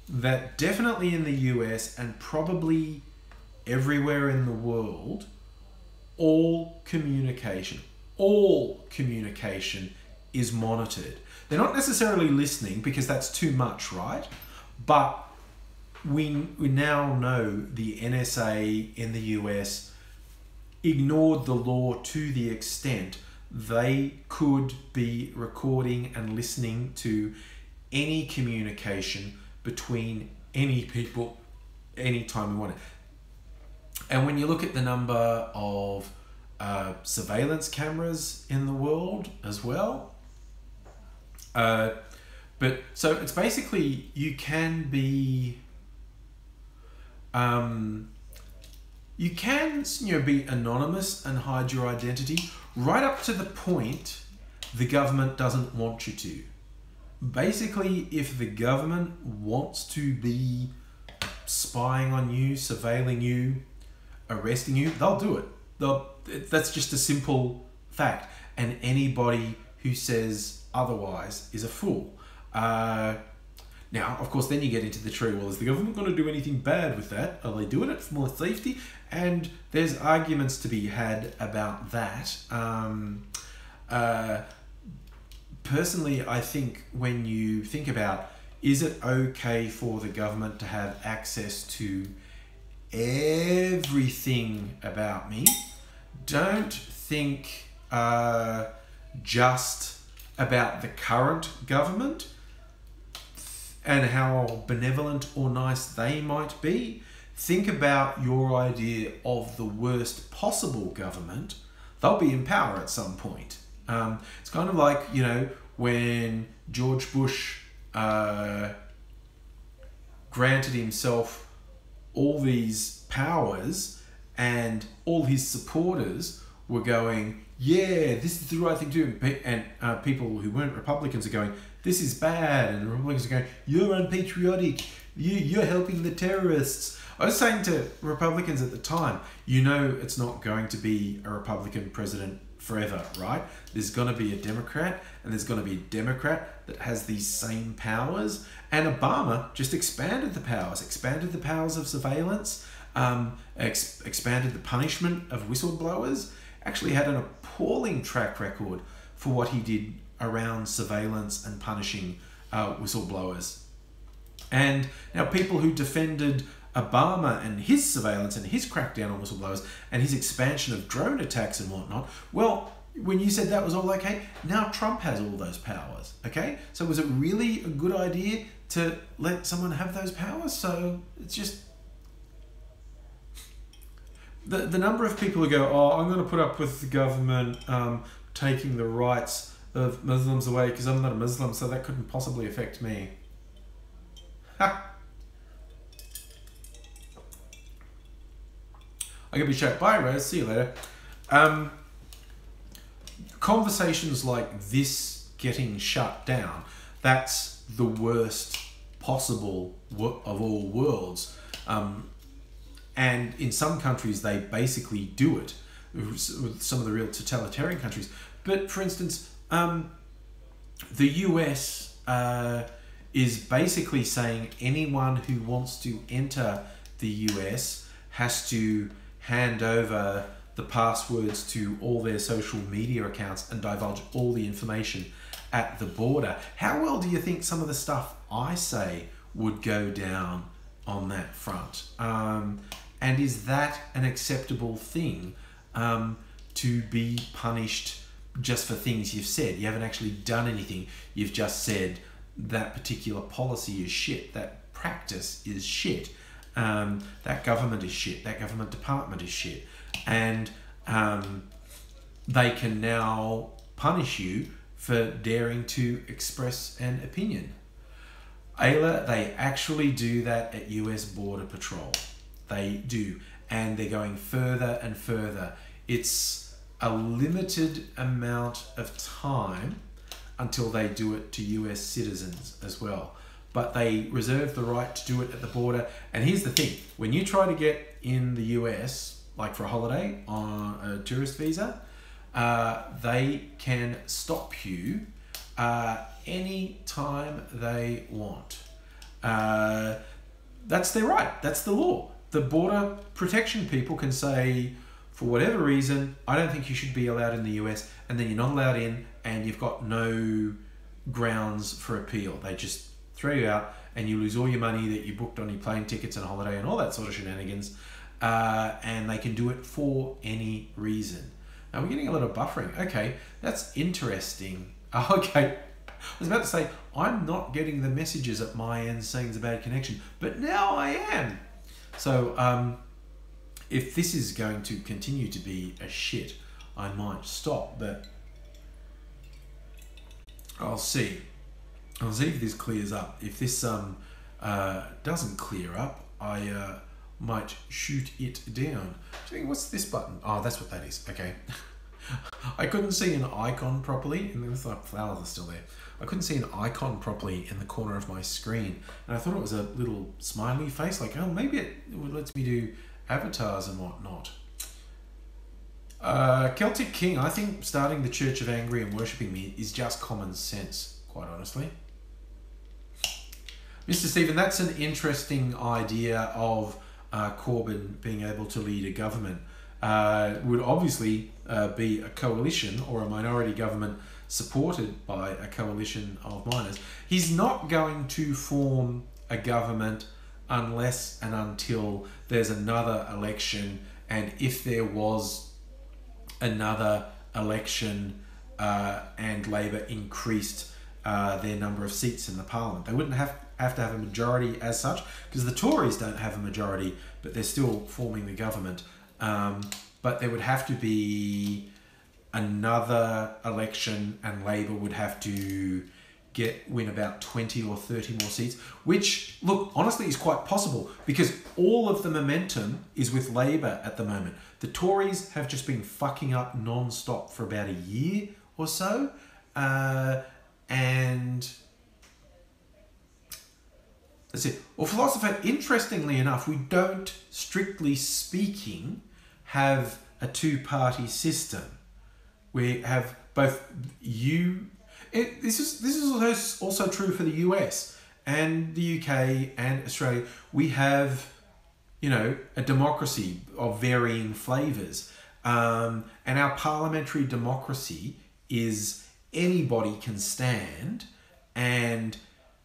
that definitely in the US and probably everywhere in the world, all communication is monitored. They're not necessarily listening, because that's too much, right? But we now know the NSA in the US ignored the law to the extent they could be recording and listening to any communication between any people anytime we want it. And when you look at the number of surveillance cameras in the world as well, but so it's basically, you can be, you can, you know, be anonymous and hide your identity right up to the point the government doesn't want you to. Basically, if the government wants to be spying on you, surveilling you, arresting you, they'll do it. That's just a simple fact. And anybody who says otherwise is a fool. Now, of course, then you get into the tree. Well, is the government going to do anything bad with that? Are they doing it for more safety? And there's arguments to be had about that. Personally, I think when you think about, is it okay for the government to have access to everything about me? Don't think just about the current government and how benevolent or nice they might be. Think about your idea of the worst possible government. They'll be in power at some point. It's kind of like, you know, when George Bush granted himself all these powers and all his supporters were going, yeah, this is the right thing to do. And people who weren't Republicans are going, this is bad. And the Republicans are going, you're unpatriotic. You're helping the terrorists. I was saying to Republicans at the time, you know it's not going to be a Republican president forever, right? There's going to be a Democrat, and there's going to be a Democrat that has these same powers. And Obama just expanded the powers of surveillance, expanded the punishment of whistleblowers, actually had an appalling track record for what he did around surveillance and punishing whistleblowers. And now people who defended Obama and his surveillance and his crackdown on whistleblowers and his expansion of drone attacks and whatnot, well, when you said that was all okay, now Trump has all those powers, okay? So was it really a good idea to let someone have those powers? So it's just... The number of people who go, oh, I'm going to put up with the government taking the rights of Muslims away because I'm not a Muslim, so that couldn't possibly affect me. Ha! I'm going to be shut. Bye, Rose. See you later. Conversations like this getting shut down, that's the worst possible of all worlds. And in some countries, they basically do it, with some of the real totalitarian countries. But for instance, the US is basically saying anyone who wants to enter the US has to hand over the passwords to all their social media accounts and divulge all the information at the border. How well do you think some of the stuff I say would go down on that front? And is that an acceptable thing to be punished just for things you've said? You haven't actually done anything. You've just said that particular policy is shit. That practice is shit. That government is shit. That government department is shit. And they can now punish you for daring to express an opinion. Ayla, they actually do that at US Border Patrol. They do. And they're going further and further. It's a limited amount of time until they do it to US citizens as well. But they reserve the right to do it at the border. And here's the thing. When you try to get in the US, like for a holiday on a tourist visa, they can stop you any time they want. That's their right. That's the law. The border protection people can say, for whatever reason, I don't think you should be allowed in the US, and then you're not allowed in, and you've got no grounds for appeal. They just throw you out, and you lose all your money that you booked on your plane tickets and holiday and all that sort of shenanigans, and they can do it for any reason. Now we're getting a lot of buffering. Okay, that's interesting. Okay, I was about to say, I'm not getting the messages at my end saying it's a bad connection, but now I am. So if this is going to continue to be a shit, I might stop, but I'll see. I'll see if this clears up. If this doesn't clear up, I might shoot it down. What's this button? Oh, that's what that is. Okay. I couldn't see an icon properly, and the flowers are still there. I couldn't see an icon properly in the corner of my screen, and I thought it was a little smiley face, like, oh, maybe it lets me do avatars and whatnot. Celtic King, I think starting the Church of Angry and worshipping me is just common sense, quite honestly. Mr. Stephen, that's an interesting idea of Corbyn being able to lead a government. Would obviously be a coalition or a minority government supported by a coalition of minors. He's not going to form a government unless and until there's another election, and if there was another election and Labor increased their number of seats in the parliament. They wouldn't have to have a majority as such, because the Tories don't have a majority, but they're still forming the government. But there would have to be another election, and Labor would have to win about 20 or 30 more seats, which, look, honestly is quite possible, because all of the momentum is with Labor at the moment. The Tories have just been fucking up non-stop for about a year or so, and that's it. Well, philosopher, interestingly enough, we don't, strictly speaking, have a two-party system. We have both this is also true for the US and the UK and Australia. We have, a democracy of varying flavours. And our parliamentary democracy is anybody can stand, and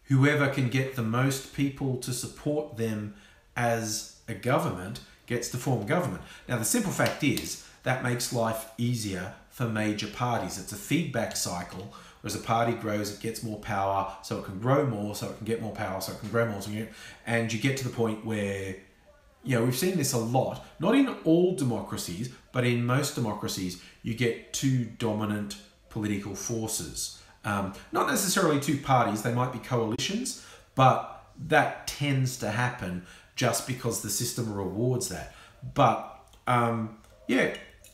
whoever can get the most people to support them as a government gets to form government. Now, the simple fact is that makes life easier for major parties. It's a feedback cycle. As a party grows, it gets more power, so it can grow more, so it can get more power, so it can grow more, and you get to the point where, we've seen this a lot, not in all democracies, but in most democracies, you get two dominant political forces. Not necessarily two parties, they might be coalitions, but that tends to happen just because the system rewards that. But,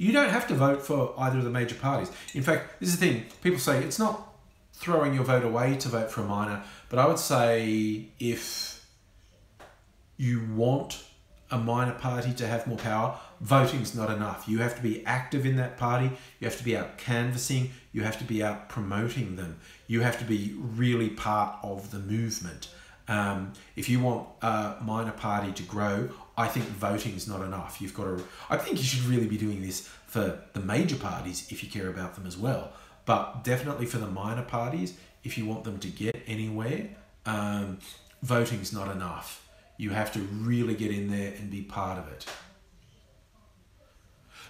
you don't have to vote for either of the major parties. In fact, this is the thing. People say it's not throwing your vote away to vote for a minor, but I would say if you want a minor party to have more power, voting's not enough. You have to be active in that party. You have to be out canvassing. You have to be out promoting them. You have to be really part of the movement. If you want a minor party to grow, I think voting is not enough. I think you should really be doing this for the major parties if you care about them as well. But definitely for the minor parties, if you want them to get anywhere, voting's not enough. You have to really get in there and be part of it.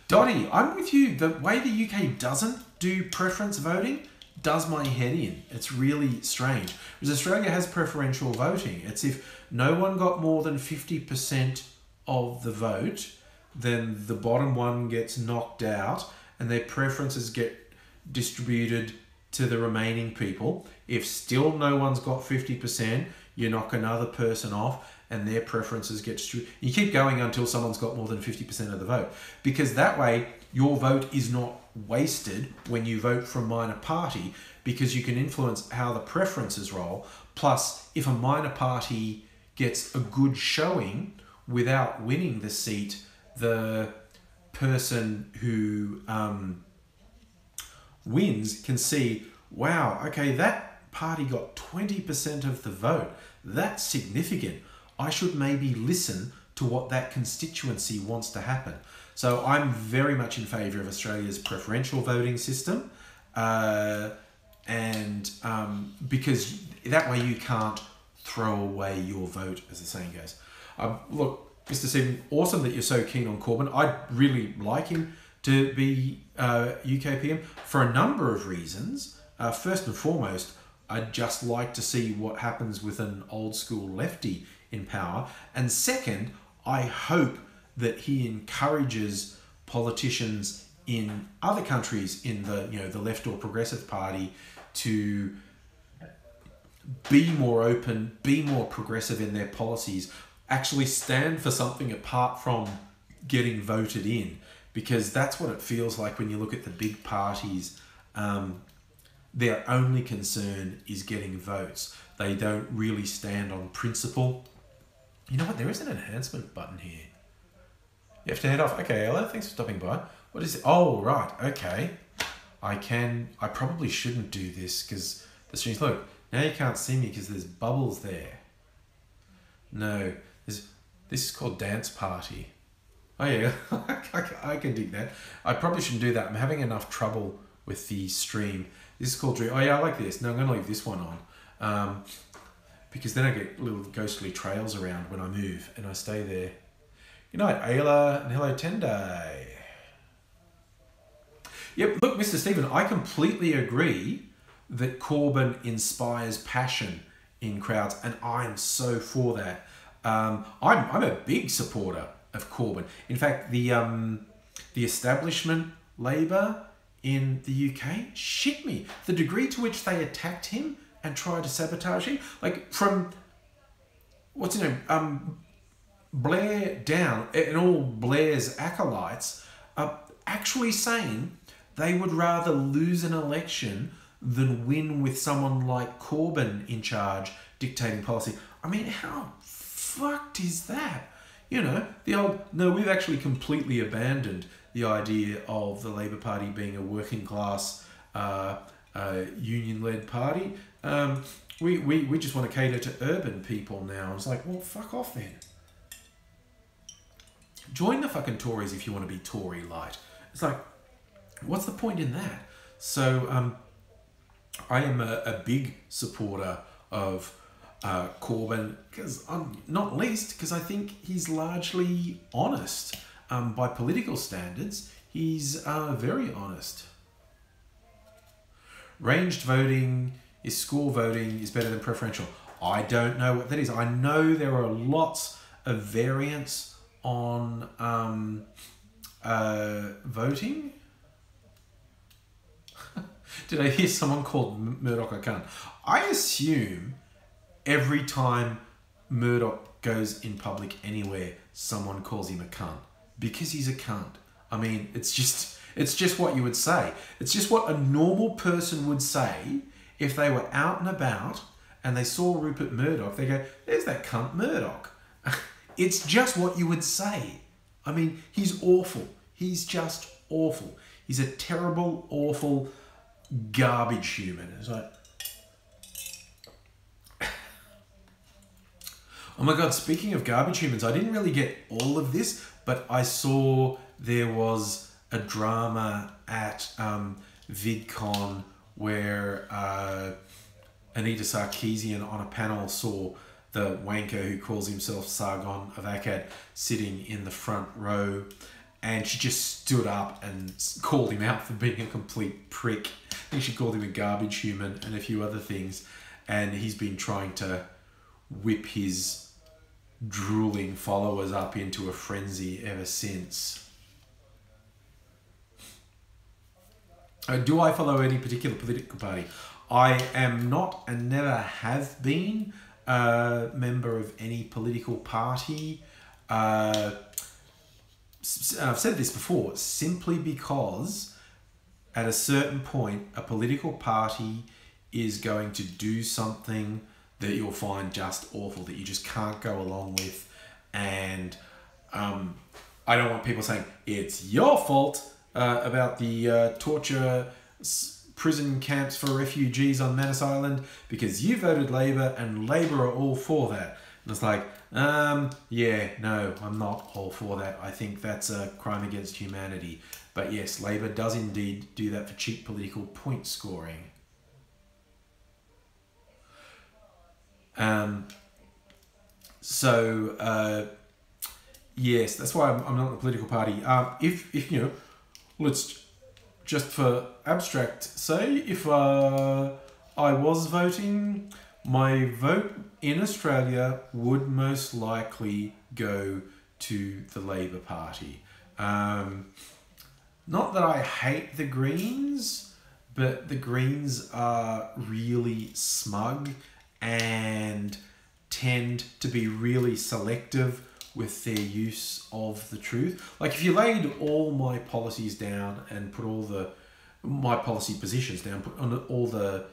Dottie, I'm with you. The way the UK doesn't do preference voting does my head in. It's really strange. Because Australia has preferential voting. It's if no one got more than 50% of the vote, then the bottom one gets knocked out and their preferences get distributed to the remaining people. If still no one's got 50%, you knock another person off and their preferences get distributed. You keep going until someone's got more than 50% of the vote. Because that way, your vote is not wasted when you vote for a minor party, because you can influence how the preferences roll. Plus, if a minor party gets a good showing without winning the seat, the person who wins can see, wow, okay, that party got 20% of the vote. That's significant. I should maybe listen to what that constituency wants to happen. So I'm very much in favour of Australia's preferential voting system, because that way you can't throw away your vote, as the saying goes. Look, Mr. Stephen, awesome that you're so keen on Corbyn. I'd really like him to be UK PM for a number of reasons. First and foremost, I'd just like to see what happens with an old school lefty in power. And second, I hope that he encourages politicians in other countries in the left or progressive party to be more open, be more progressive in their policies, actually stand for something apart from getting voted in, because that's what it feels like when you look at the big parties. Their only concern is getting votes. They don't really stand on principle. You know what? There is an enhancement button here. You have to head off. Okay, hello. Thanks for stopping by. What is it? Oh, right. Okay. I probably shouldn't do this because the streams. Look, now you can't see me because there's bubbles there. No, this is called Dance Party. Oh yeah, I can dig that. I probably shouldn't do that. I'm having enough trouble with the stream. This is called Dream. Oh yeah, I like this. No, I'm going to leave this one on. Because then I get little ghostly trails around when I move and I stay there. Good night, Ayla, and hello, Tendai. Yep, look, Mr. Stephen, I completely agree that Corbyn inspires passion in crowds, and I'm so for that. I'm a big supporter of Corbyn. In fact, the establishment Labour in the UK shit me. The degree to which they attacked him and tried to sabotage him, like from what's his name, Blair down, and all Blair's acolytes are actually saying they would rather lose an election than win with someone like Corbyn in charge dictating policy. I mean, how fucked is that? You know, the old, no, we've actually completely abandoned the idea of the Labour Party being a working class, union-led party. We just want to cater to urban people now. It's like, well, fuck off then. Join the fucking Tories if you want to be Tory light. It's like, what's the point in that? So I am a big supporter of Corbyn, because not least because I think he's largely honest. By political standards, he's very honest. Ranged voting is score voting is better than preferential. I don't know what that is. I know there are lots of variants on voting. Did I hear someone called Murdoch a cunt? I assume every time Murdoch goes in public anywhere, someone calls him a cunt. Because he's a cunt. I mean, it's just what you would say. It's just what a normal person would say if they were out and about and they saw Rupert Murdoch. They go, there's that cunt Murdoch. It's just what you would say. I mean, he's awful. He's just awful. He's a terrible, awful, garbage human. It's like, oh my God, speaking of garbage humans, I didn't really get all of this, but I saw there was a drama at VidCon where Anita Sarkeesian on a panel saw the wanker who calls himself Sargon of Akkad sitting in the front row, and she just stood up and called him out for being a complete prick. I think she called him a garbage human and a few other things, and he's been trying to whip his drooling followers up into a frenzy ever since. Do I follow any particular political party? I am not and never have been a member of any political party. I've said this before, simply because at a certain point, a political party is going to do something that you'll find just awful, that you just can't go along with. And I don't want people saying, it's your fault about the torture prison camps for refugees on Manus Island because you voted Labour and Labour are all for that. And it's like, yeah, no, I'm not all for that. I think that's a crime against humanity. But yes, Labour does indeed do that for cheap political point scoring. Yes, that's why I'm not in a political party. If you know, let's just for abstract say, if I was voting, my vote in Australia would most likely go to the Labour Party. Not that I hate the Greens, but the Greens are really smug and tend to be really selective with their use of the truth. Like if you laid all my policies down and put all my policy positions down, put on all the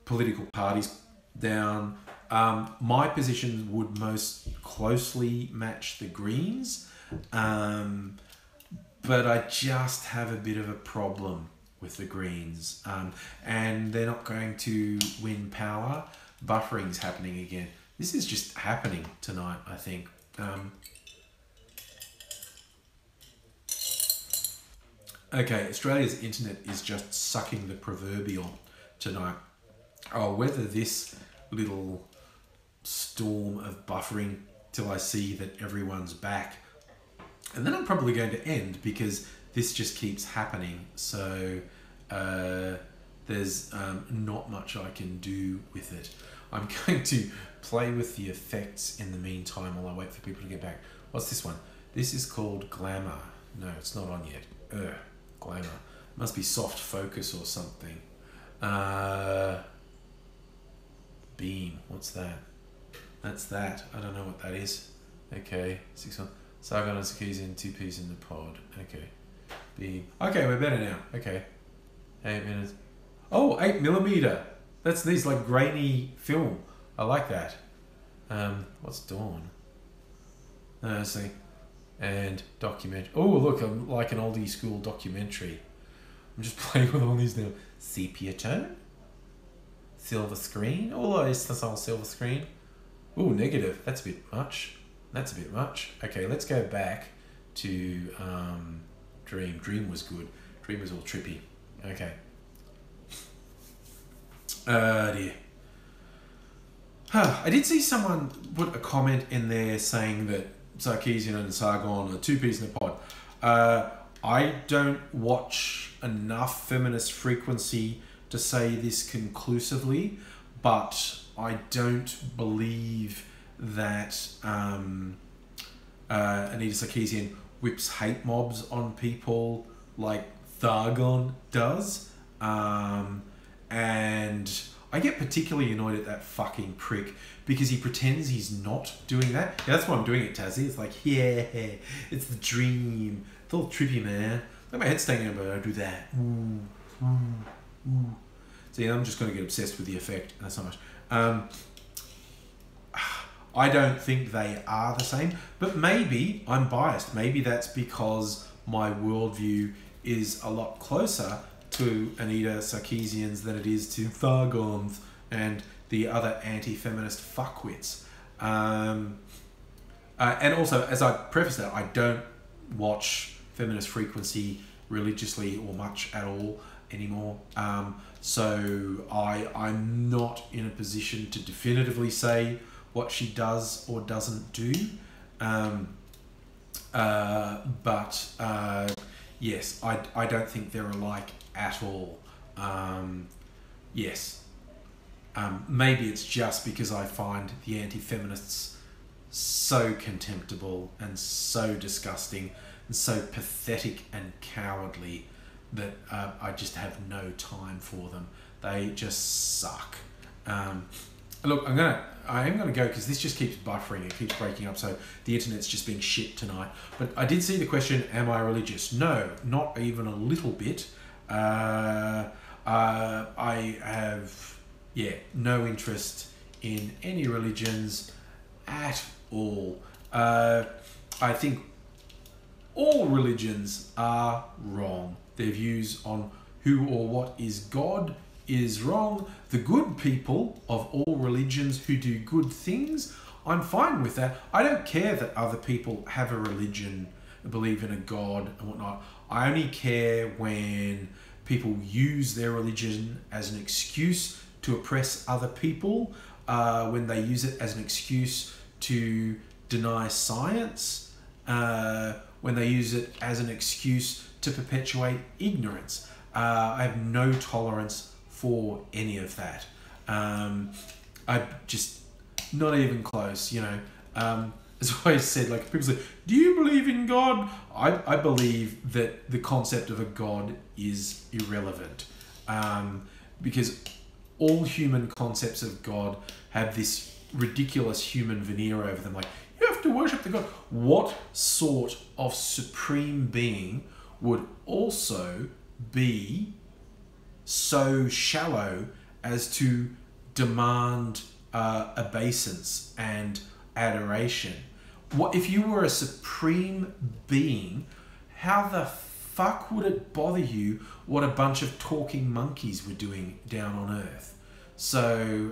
political parties down, my position would most closely match the Greens. But I just have a bit of a problem with the Greens. And they're not going to win power. Buffering's happening again. This is just happening tonight, I think. Okay, Australia's internet is just sucking the proverbial tonight. I'll weather this little storm of buffering till I see that everyone's back. And then I'm probably going to end because this just keeps happening. So there's not much I can do with it. I'm going to play with the effects in the meantime while I wait for people to get back. What's this one? This is called Glamour. No, it's not on yet. Glamour. Must be soft focus or something. Beam. What's that? That's that. I don't know what that is. Okay. 6 1. Sargon and keys in 2 P's in the pod. Okay. Beam. Okay, we're better now. Okay. 8 minutes. Oh, 8mm. That's these like grainy film. I like that. What's Dawn? Let's see. And document. Oh, look, I'm like an oldie school documentary. I'm just playing with all these now. Sepia tone. Silver screen. Oh, it's the whole silver screen. Oh, negative. That's a bit much. That's a bit much. Okay, let's go back to Dream. Dream was good. Dream was all trippy. Okay. Dear. I did see someone put a comment in there saying that Sarkeesian and Sargon are 2 P's in a pod. I don't watch enough feminist frequency to say this conclusively, but I don't believe that Anita Sarkeesian whips hate mobs on people like Sargon does. And I get particularly annoyed at that fucking prick because he pretends he's not doing that. Yeah, that's why I'm doing it, Tazzy. It's like, yeah, it's the dream. It's all trippy, man. Like my head's staying up, but I do that. Ooh, ooh, ooh. See, I'm just going to get obsessed with the effect. That's not much. I don't think they are the same, but maybe I'm biased. Maybe that's because my worldview is a lot closer to Anita Sarkeesian's than it is to Thargons and the other anti-feminist fuckwits. And also, as I preface that, I don't watch feminist frequency religiously or much at all anymore. So I'm not in a position to definitively say what she does or doesn't do. Yes, I don't think they're alike at all. Yes. Maybe it's just because I find the anti-feminists so contemptible and so disgusting and so pathetic and cowardly that I just have no time for them. They just suck. Look, I am gonna go because this just keeps buffering. It keeps breaking up, so the internet's just being shit tonight. But I did see the question: am I religious? No, not even a little bit. I have, no interest in any religions at all. I think all religions are wrong. Their views on who or what is God is wrong. The good people of all religions who do good things, I'm fine with that. I don't care that other people have a religion, believe in a God and whatnot. I only care when people use their religion as an excuse to oppress other people, when they use it as an excuse to deny science, when they use it as an excuse to perpetuate ignorance. I have no tolerance for any of that. I just, not even close, As I always said, like, people say, do you believe in God? I believe that the concept of a God is irrelevant. Because all human concepts of God have this ridiculous human veneer over them. Like, you have to worship the God. What sort of supreme being would also be so shallow as to demand obeisance and adoration? What if you were a supreme being? How the fuck would it bother you what a bunch of talking monkeys were doing down on Earth? So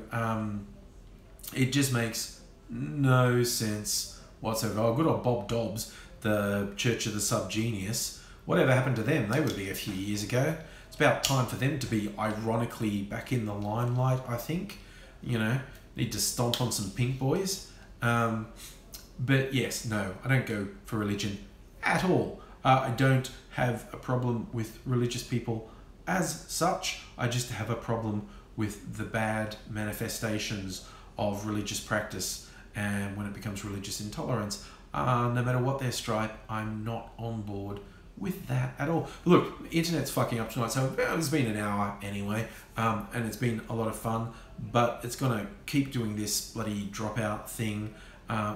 it just makes no sense whatsoever. Oh, good old Bob Dobbs, the Church of the Subgenius. Whatever happened to them? They would be a few years ago. It's about time for them to be ironically back in the limelight, I think. You know, need to stomp on some pink boys. But yes, no, I don't go for religion at all. I don't have a problem with religious people as such. I just have a problem with the bad manifestations of religious practice, and when it becomes religious intolerance, no matter what their stripe, I'm not on board with that at all. But look, internet's fucking up tonight, so it's been an hour anyway, and it's been a lot of fun, but it's gonna keep doing this bloody dropout thing,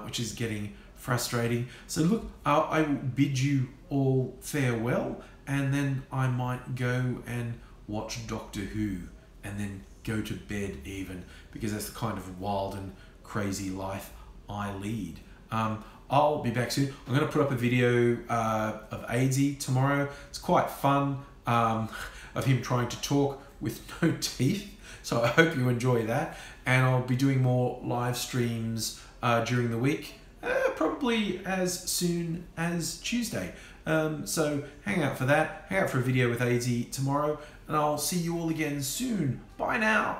which is getting frustrating. So look, I will bid you all farewell, and then I might go and watch Doctor Who, and then go to bed even, because that's the kind of wild and crazy life I lead. I'll be back soon. I'm going to put up a video of AngryAussie tomorrow. It's quite fun, of him trying to talk with no teeth. So I hope you enjoy that. And I'll be doing more live streams during the week, probably as soon as Tuesday. So hang out for that. Hang out for a video with AngryAussie tomorrow. And I'll see you all again soon. Bye now.